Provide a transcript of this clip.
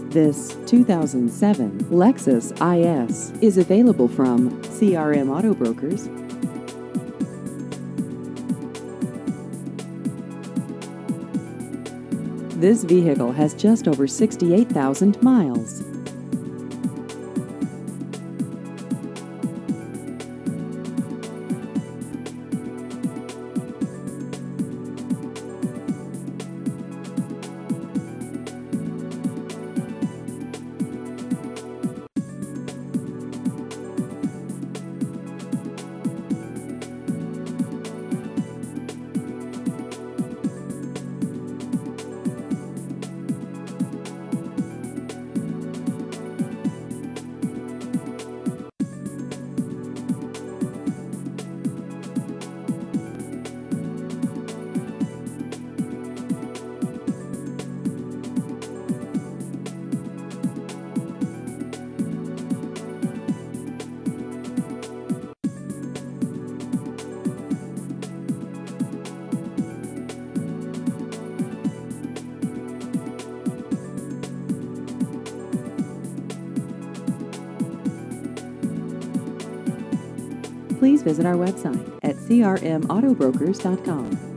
This 2007 Lexus IS is available from CRM Auto Brokers. This vehicle has just over 68,000 miles. Please visit our website at crmautobrokers.com.